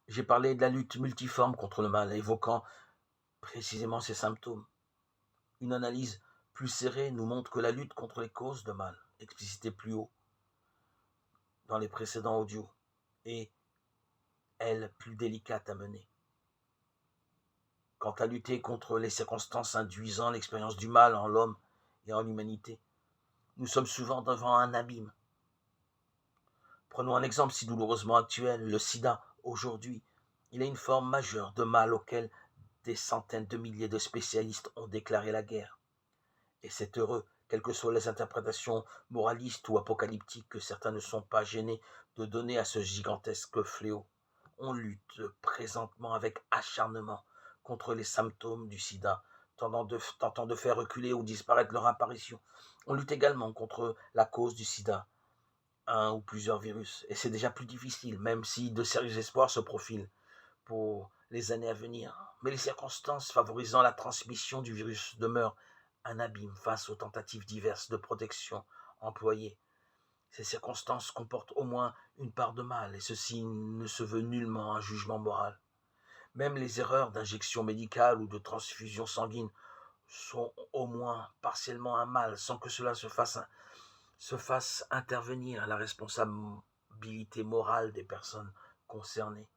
J'ai parlé de la lutte multiforme contre le mal, évoquant précisément ces symptômes. Une analyse plus serrée nous montre que la lutte contre les causes de mal, explicitée plus haut dans les précédents audios, est, elle, plus délicate à mener. Quant à lutter contre les circonstances induisant l'expérience du mal en l'homme et en l'humanité, nous sommes souvent devant un abîme. Prenons un exemple si douloureusement actuel, le sida. Aujourd'hui, il est une forme majeure de mal auquel des centaines de milliers de spécialistes ont déclaré la guerre. Et c'est heureux, quelles que soient les interprétations moralistes ou apocalyptiques que certains ne sont pas gênés de donner à ce gigantesque fléau. On lutte présentement avec acharnement contre les symptômes du sida, tentant de faire reculer ou disparaître leur apparition. On lutte également contre la cause du sida, un ou plusieurs virus. Et c'est déjà plus difficile, même si de sérieux espoirs se profilent pour les années à venir. Mais les circonstances favorisant la transmission du virus demeurent un abîme face aux tentatives diverses de protection employées. Ces circonstances comportent au moins une part de mal, et ceci ne se veut nullement un jugement moral. Même les erreurs d'injection médicale ou de transfusion sanguine sont au moins partiellement un mal, sans que cela se fasse intervenir la responsabilité morale des personnes concernées.